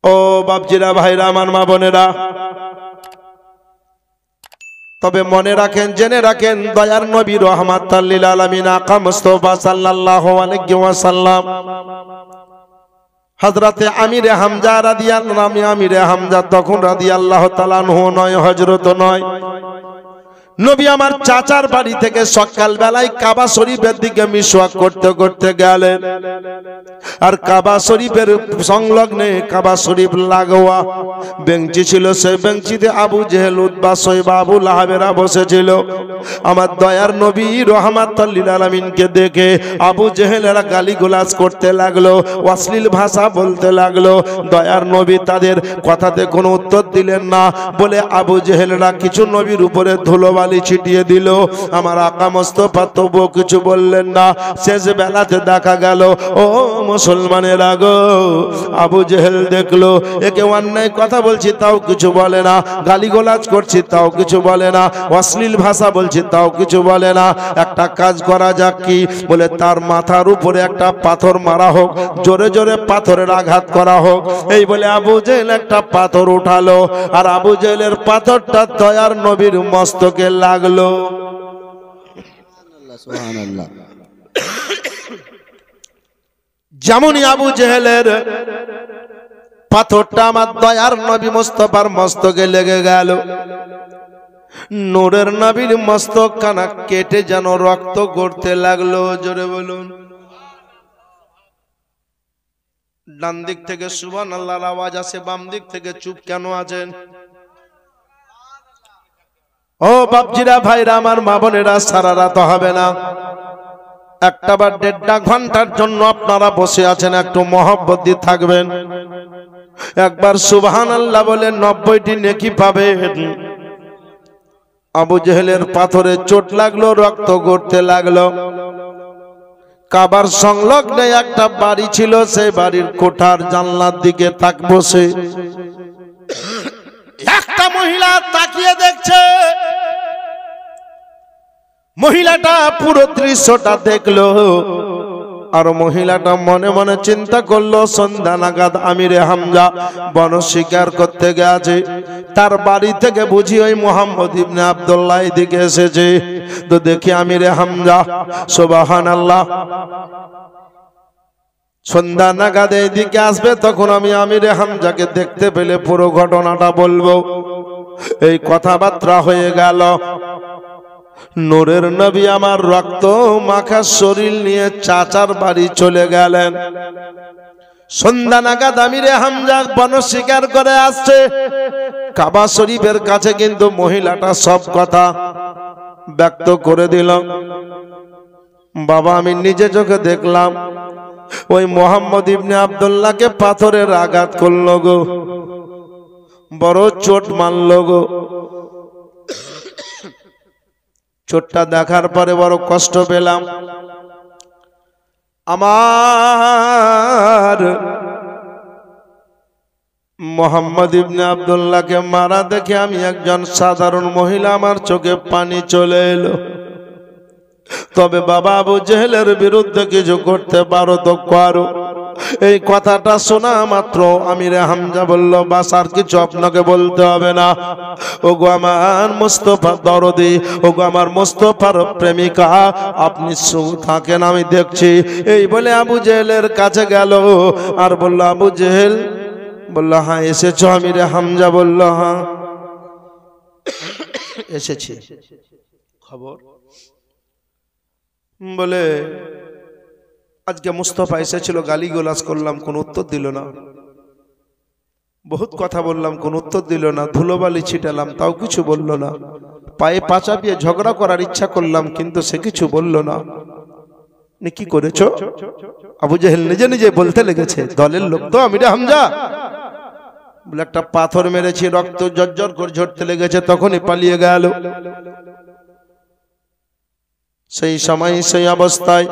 ও বাপজিরা, ভাইরা, আমার মা বোনেরা, তবে মনে রাখেন, জেনে রাখেন, দয়ার নবী রহমাতাল লিল আলামিন আকা মুস্তাফা সাল্লাল্লাহু আলাইহি ওয়াসাল্লাম হযরতে আমিরে হামজা রাদিয়াল্লাহু আনহু, আমিরে হামজা তখন রাদিয়াল্লাহু তাআলা আনহু নয়, হযরত নয়, নবী আমার চাচার বাড়ি থেকে সকাল বেলায় কাবা শরীফের দিকে মিসওয়াক করতে করতে গেলেন। আর কাবা শরীফের সংলগ্নে কাবা শরীফ লাগোয়া বেঞ্চি ছিল, সেই বেঞ্চিতে আবু জেহেল, উতবা, শৈবা, আবু লাহাবেরা বসেছিল। আমার দয়ার নবী রহমাতুল লিল আলামিনকে দেখে আবু জেহেলেরা গালিগালাজ করতে লাগলো, অশ্লীল ভাষা বলতে লাগলো। দয়ার নবী তাদের কথাতে কোনো উত্তর দিলেন না বলে আবু জেহেলেরা কিছু নবীর উপরে ধুলোবালি ছিটিয়ে দিল। আমার আকা মুস্তাফা তবুও কিছু বললেন না। শেষ বেলাতে দেখা গেল, ও মুসলমানেরা গো, আবু জেহেল দেখলো একে অন্যায় কথা বলছি তাও কিছু বলে না, গালিগালাজ করছি তাও কিছু বলে না, অশ্লীল ভাষা বলছি তাও কিছু বলে না। একটা কাজ করা যাক, কি বলে, তার মাথার উপরে একটা পাথর মারা হোক, জোরে জোরে পাথরের আঘাত করা হোক। এই বলে আবু জেহেল একটা পাথর উঠালো, আর আবু জেহেলের পাথরটা দয়ার নবীর মস্তকে লাগলো। সুবহানাল্লাহ। যেমনই আবু জেহেলের পাথরটা আমার দয়ার নবী মুস্তাফার মস্তকে লেগে গেল, নূরের নবীর মস্তক খানা কেটে যেন রক্ত গড়তে লাগলো। জোরে বলুন। ডান দিক থেকে সুবহানাল্লাহর আওয়াজ আসে, বাম দিক থেকে চুপ কেন আছেন? ও বাপজিরা, ভাইরা, আমার মা বোনেরা, সারা রাত হবে না, একটা বা 1.5 ঘন্টার জন্য আপনারা বসে আছেন, একটু মহব্বত দিয়ে থাকবেন। একবার সুবহানাল্লাহ বলে 90টি নেকি পাবেন। আবু জেহেলের পাথরে চোট লাগলো, রক্ত গড়তে লাগলো। কাবার সংলগ্নে একটা বাড়ি ছিল, সেই বাড়ির কোঠার জানলার দিকে তাক বসে একটা মহিলা তাকিয়ে দেখছে। মহিলাটা পুরো দৃশ্যটা দেখলো, আর মহিলাটা মনে মনে চিন্তা করলো, সন্ধ্যা নাগাদ আমিরে হামজা বন শিকার করতে গেছে, তার বাড়ি থেকে বুঝি ওই মুহাম্মদ ইবনে আব্দুল্লাহ এদিকে এসেছে। তো দেখি আমিরে হামজা, সুবহানাল্লাহ, সন্ধ্যা নাগাদ এইদিকে আসবে, তখন আমি আমিরে হামজাকে দেখতে পেলে পুরো ঘটনাটা বলবো। এই কথাবার্তা হয়ে গেল। নূরের নবী আমার রক্ত মাখা শরীর নিয়ে চাচার বাড়ি চলে গেলেন। সন্ধ্যা নাগাদ আমিরে হামজা বন শিকার করে আসছে কাবা শরীফের কাছে, কিন্তু মহিলাটা সব কথা ব্যক্ত করে দিল। বাবা, আমি নিজে চোখে দেখলাম ওই মুহাম্মদ ইবনে আব্দুল্লাহকে পাথরের আঘাত করলো গো, বড় চোট মারলো গো। চোটটা দেখার পরে বড় কষ্ট পেলাম। আমার মুহাম্মদ ইবনে আব্দুল্লাহকে মারা দেখে আমি একজন সাধারণ মহিলা, আমার চোখে পানি চলে এলো। তবে বাবা, আবু জেহেলের বিরুদ্ধে কিছু করতে পারো তো করো। এই কথাটা শোনা মাত্র আমিরে হামজা বলল, বাস আর কিছু আপনাকে বলতে হবে না। ওগো আমার মুস্তাফা দরদি, ওগো আমার মুস্তাফার প্রেমিকা, আপনি থাকেন, আমি দেখছি। এই বলে আবু জেহেলের কাছে গেল আর বলল, আবু জেহেল বলল, হ্যাঁ এসেছো? আমিরে হামজা বলল, হ্যাঁ এসেছি। খবর? বলে, আজকে মুস্তাফা এসেছিল, গালিগালাজ করলাম, কোন উত্তর দিল না। বহুত কথা বললাম, কোন উত্তর দিল না। ধুলোবালি ছিটালাম, তাও কিছু বলল না। পায়ে পা চাপিয়ে ঝগড়া করার ইচ্ছা করলাম, কিন্তু সে কিছু বলল না। কি করেছো? আবু জেহেল নিজে নিজে বলতে লেগেছে, দলের লোক তো আমিরে হামজা, বলে একটা পাথর মেরেছি, রক্ত জর্জর করে ঝরতে লেগেছে, তখনই পালিয়ে গেল। সেই সময় সেই অবস্থায়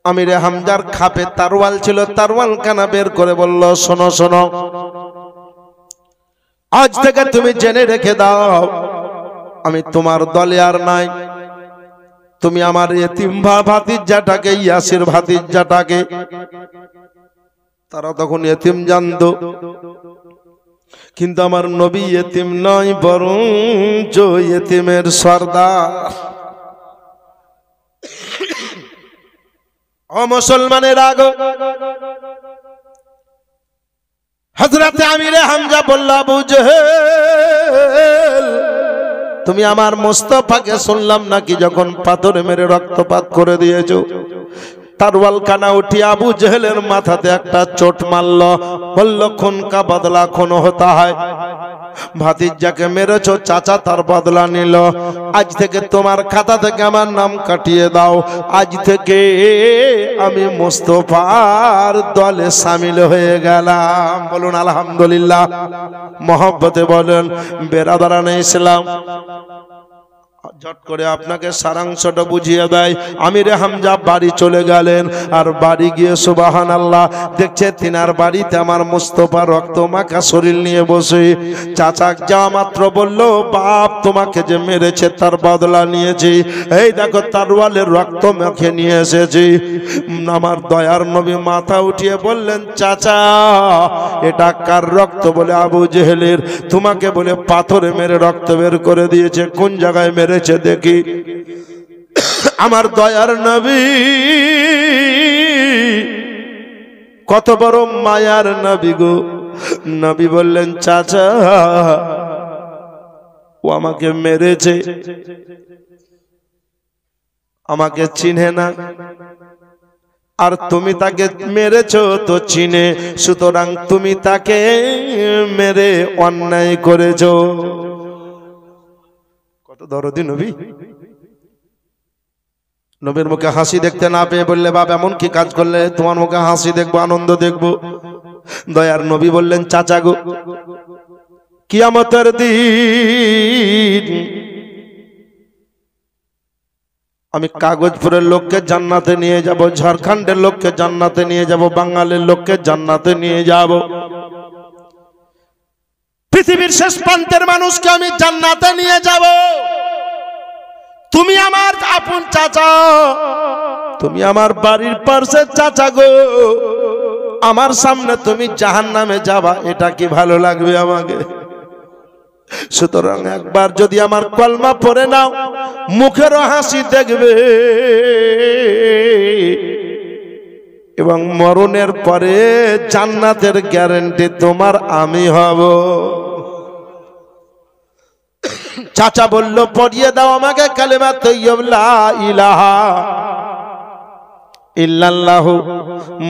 আমিরে হামজার খাপে তারওয়াল ছিল, তারওয়াল কানা বের করে বলল, শোনো শোনো, আজ থেকে তুমি জেনে রেখে দাও, আমি তোমার দলে আর নাই। তুমি আমার এতিম ভাতিজাটাকে, ইয়াসির ভাতিজাটাকে তারা তখন এতিম জানতো, কিন্তু আমার নবী এতিম নয়, বরং এতিমের সর্দার। ও মুসলমানের আগো, হযরতে আমিরে হামজা বলল, আবু জেহেল, তুমি আমার মুস্তাফাকে শুনলাম নাকি যখন পাথরে মেরে রক্তপাত করে দিয়েছো, তারওয়াল কানা উঠি আবু জেহেলের মাথাতে একটা চোট মারল, বলল খুন কা বদলা খুন হতা হয়। ভাতিজাকে মেরেছো, চাচা তার বদলা নিল। আজ থেকে তোমার খাতা থেকে আমার নাম কাটিয়ে দাও, আজ থেকে আমি মুস্তাফার দলে শামিল হয়ে গেলাম। বলুন আলহামদুলিল্লাহ। মহব্বতে বলেন বেরাদারানে ইসলাম। ঝট করে আপনাকে সারাংশটা বুঝিয়ে দেয়। আমিরে হামজা বাড়ি চলে গেলেন, আর বাড়ি গিয়ে সুবহানাল্লাহ দেখছে তিনার বাড়িতে আমার মুস্তাফা রক্ত মাখা শরীর নিয়ে বসে। চাচা যাওয়া মাত্র বলল, বাপ তোমাকে যে মেরেছে তার বদলা নিয়েছি, এই দেখো তারওয়ালের রক্ত মেখে নিয়ে এসেছি। আমার দয়ার নবী মাথা উঠিয়ে বললেন, চাচা এটা কার রক্ত? বলে আবু জেহেলের। তোমাকে বলে পাথরে মেরে রক্ত বের করে দিয়েছে, কোন জায়গায় মেরেছে দেখি। আমার দয়ার নবী কত বড় মায়ার নবী গো। নবী বললেন, চাচা ও আমাকে মেরেছে, আমাকে চিনে না, আর তুমি তাকে মেরেছো তো চিনে, সুতরাং তুমি তাকে মেরে অন্যায় করেছো। কত দরদি নবী। নবীর মুখে হাসি দেখতে না পেয়ে বললে, বাবা এমন কি কাজ করলে তোমার মুখে হাসি দেখবো, আনন্দ দেখবো? দয়ার নবী বললেন, চাচা গো, কিয়ামতের দিন আমি কাগজপুরের লোককে জান্নাতে নিয়ে যাব, ঝাড়খণ্ডের লোককে জান্নাতে নিয়ে যাব, বাঙালির লোককে জান্নাতে নিয়ে যাব, পৃথিবীর শেষ প্রান্তের মানুষকে আমি জান্নাতে নিয়ে যাব। তুমি আমার আপন চাচা, তুমি আমার বাড়ির পাশের চাচা গো, আমার সামনে তুমি জাহান্নামে যাবা, এটা কি ভালো লাগবে আমাকে? সুতরাং একবার যদি আমার কলমা পড়ে নাও, মুখেরও হাসি দেখবে, এবং মরণের পরে জান্নাতের গ্যারান্টি তোমার আমি হব। চাচা বলল, পড়িয়ে দাও আমাকে কালেমা তাইয়্যিব লা ইলাহা ইল্লাল্লাহু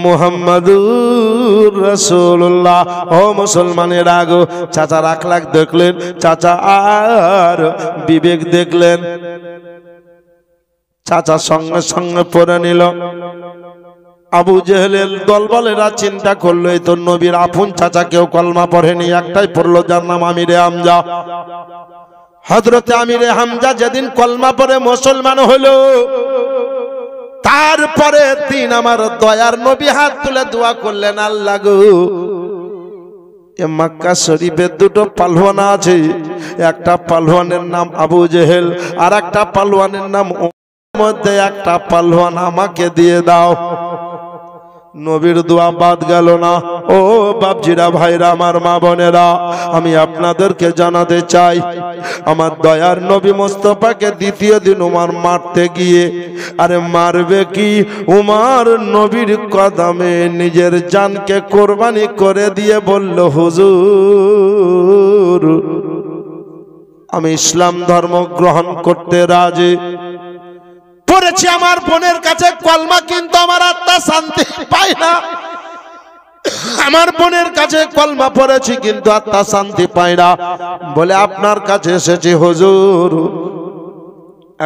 মুহাম্মাদুর রাসূলুল্লাহ। ও মুসলমানের আগো, চাচার আখলাক দেখলেন, চাচা আর বিবেক দেখলেন। চাচা সঙ্গে সঙ্গে পড়ে নিল। আবু জেহেলের দলবলেরা চিন্তা করলো, এই তো নবীর আপন চাচা কেউ কলমা পড়েনি, একটাই পড়লো যার নাম আমিরে হামজা। হযরতে আমিরে হামজা যেদিন কলমা পড়ে মুসলমান হলো, তারপরে দিন আমার দয়ার নবী হাত তুলে দোয়া করলেন, আল্লাহ গো, এ মক্কা শরীফে দুটো পালওয়ান আছে, একটা পালওয়ানের নাম আবু জেহেল, আর একটা পালওয়ানের নাম, মধ্যে একটা পালওয়ান আমাকে দিয়ে দাও। নবীর দোয়া বাদ গেল না। ও বাপজিরা, ভাইরা, আমার মা বোনেরা, আমি আপনাদেরকে জানাতে চাই, আমার দয়ার নবী মুস্তাফাকে দ্বিতীয় দিন উমর মারতে গিয়ে, আরে মারবে কি, উমর নবীর কদমে নিজের জানকে কোরবানি করে দিয়ে বলল, হুজুর আমি ইসলাম ধর্ম গ্রহণ করতে রাজি। পড়েছি আমার বোনের কাছে কলমা, কিন্তু আমার আত্মা শান্তি পায় না। আমার বোনের কাছে কলমা পড়েছি, কিন্তু আত্মা শান্তি পায় না, বলে আপনার কাছে এসেছি হুজুর,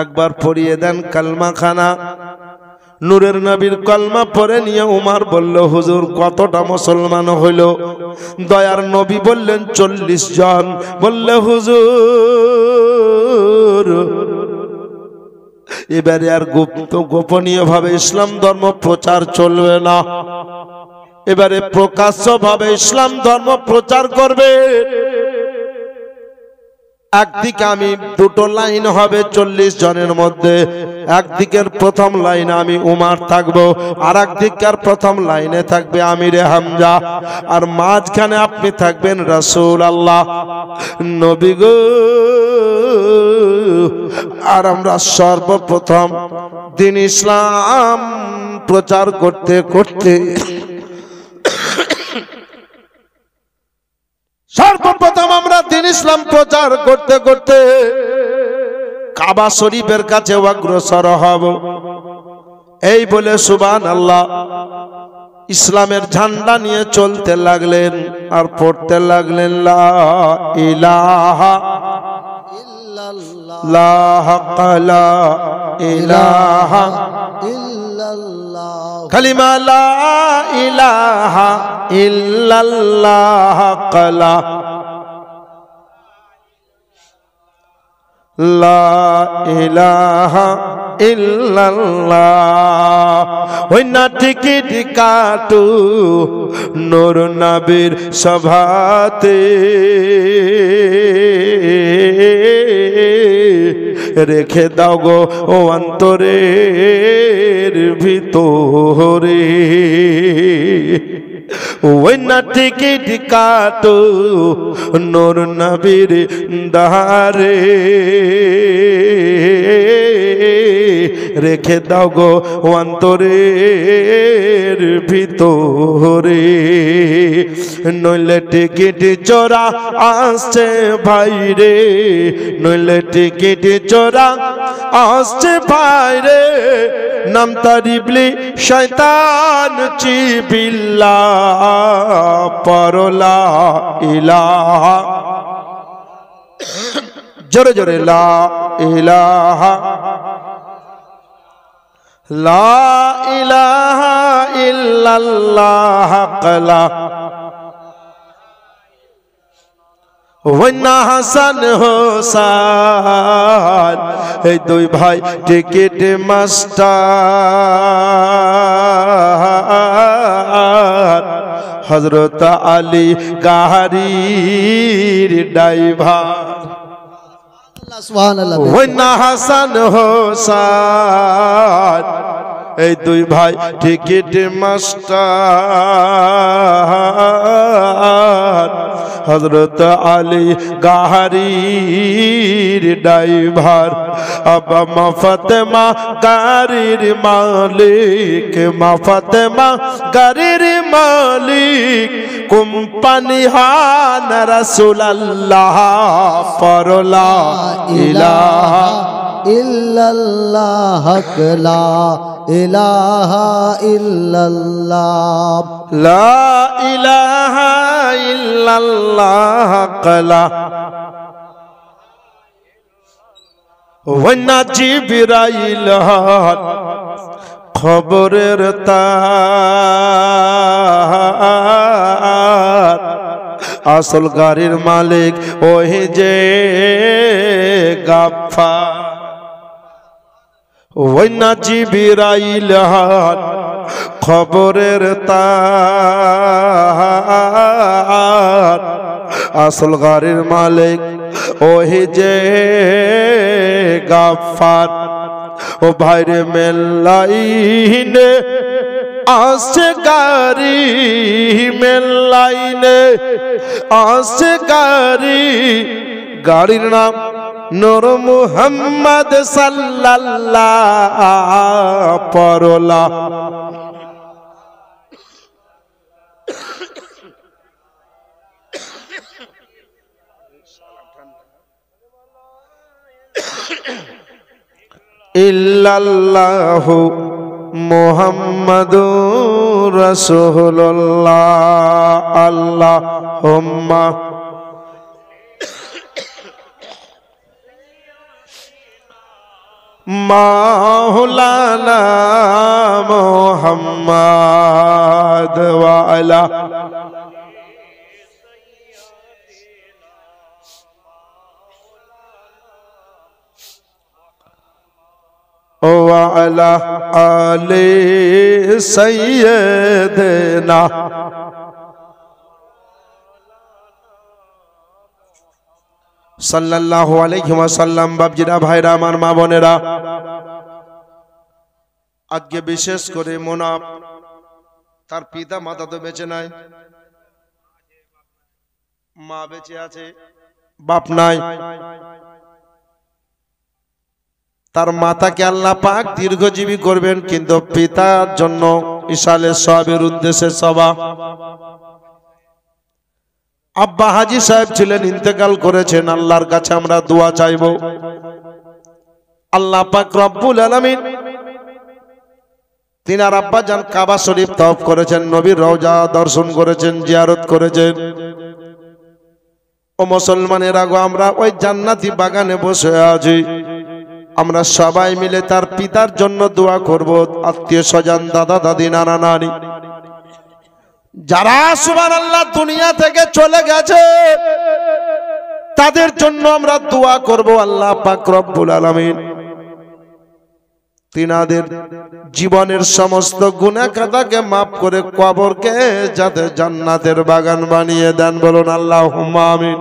একবার পড়িয়ে দেন কালমা খানা। নূরের নবীর কলমা পড়ে নিয়ে উমর বলল, হুজুর কতটা মুসলমান হইল? দয়ার নবী বললেন, 40 জন। বললে, হুজুর এবারে আর গোপনীয় ভাবে ইসলাম ধর্ম প্রচার চলবে না, এবারে প্রকাশ্য ভাবে ইসলাম ধর্ম প্রচার করবে। একদিকে আমি দুটো লাইন হবে 40 জনের মধ্যে, একদিকের প্রথম লাইনে আমি উমার থাকবো, আর একদিকের প্রথম লাইনে থাকবে আমিরে হামজা, আর মাঝখানে আপনি থাকবেন রাসূলুল্লাহ নবী গো। আর আমরা সর্বপ্রথম দ্বীন ইসলাম প্রচার করতে করতে সর্বপ্রথম আমরা দ্বীন ইসলাম প্রচার করতে করতে কাবা শরীফের কাছে অগ্রসর হব। এই বলে সুবহানাল্লাহ ইসলামের ঝান্ডা নিয়ে চলতে লাগলেন আর পড়তে লাগলেন লা ইলাহা ইল্লাল্লাহ, লা হাক্কা লা ইলাহা ইল্লাল্লাহ, কালিমা লা ইলাহা ইল্লাল্লাহ, হাক্কা লা ইলাহা ইল্লাল্লাহ। ওই না টিকিট কাটু নূর নবীর সভাতে, রেখে দাও গো ও অন্তরের ভিতরে। ওই না টিকিট কাটু নূর নবীর দ্বারে, রেখে দাও গো অন্তরের ভিতরে। নইলে টিকিট চোরা আসছে ভাইরে, নইলে টিকিট চোরা আসছে ভাইরে, নাম তারিবলি শয়তান চিবিল্লাহ, পরলা ইলাহা, জোরে জোরে লা ইলাহা, লা ইলাহা ইল্লাল্লাহ, কালা ওয়ান্না হাসান হোসেন এই দুই ভাই টিকিট মাস্টার, হযরত আলী গাড়ির ড্রাইভার। ওয়ান্না হাসান হোসেন এই দুই ভাই টিকিট মাস্টার, হযরত আলী গাড়ির ড্রাইভার। আবা মা ফাতেমা গাড়ির মালিক, মা ফাতেমা গাড়ির মালিক, কোম্পানি হান রাসূলুল্লাহ, পরলা ইলাহা ইল্লাল্লাহ, লা ইলাহা ইল্লাল্লাহ, লা ইলাহা ইল্লাল্লাহ, কালা ওয়ান্না জিবরাইল খবরের তার, আসল গাড়ির মালিক ওই যে গাফফার। ওই না জিবরাইল খবরের তার, আসল গাড়ির মালিক ওই যে গাফফার। ও ভাইরে মেলাইনে আসছে গাড়ি, মেলাইনে আসছে গাড়ি, গাড়ির নাম নূর মুহাম্মদ সাল্লাল্লাহ, পরলা ইল্লাল্লাহু মুহাম্মাদুর রাসূলুল্লাহ। আল্লাহুম্মা মাওলানা মুহাম্মাদ ওয়া আলা ওয়া আলা আলি সাইয়্যিদিনা। সাল্লাল্লাহু আলাইহি ওয়াসাল্লাম। বাপজিরা, ভাইরা আমার, মা বোনেরা, আজকে বিশেষ করে মোনাফ তার পিতা মাতা তো বেঁচে নাই, মা বেঁচে আছে, বাপ নাই। তার মাতাকে আল্লাহ পাক দীর্ঘজীবী করবেন, কিন্তু পিতার জন্য ইসালে সওয়াবের উদ্দেশ্যে সওয়াব। আব্বা হাজী সাহেব ছিলেন, ইন্তেকাল করেছেন। আল্লাহর কাছে আমরা দোয়া চাইব, আল্লাহ পাক রব্বুল আলামিন তিনার আব্বা জান কাবা শরীফ তওয়াফ করেছেন, নবীর রওজা দর্শন করেছেন, জিয়ারত করেছেন। ও মুসলমানের আগো, আমরা ওই জান্নাতি বাগানে বসে আছি, আমরা সবাই মিলে তার পিতার জন্য দোয়া করব। আত্মীয় স্বজন, দাদা দাদি, নানা নানি, যারা সুবহানাল্লাহ দুনিয়া থেকে চলে গেছে, তাদের জন্য আমরা দোয়া করব। আল্লাহ পাক রব্বুল আলামিন তিনাদের জীবনের সমস্ত গুনাহ খাতাকে মাফ করে কবরকে যাতে জান্নাতের বাগান বানিয়ে দেন। বলুন আল্লাহুম্মা আমিন।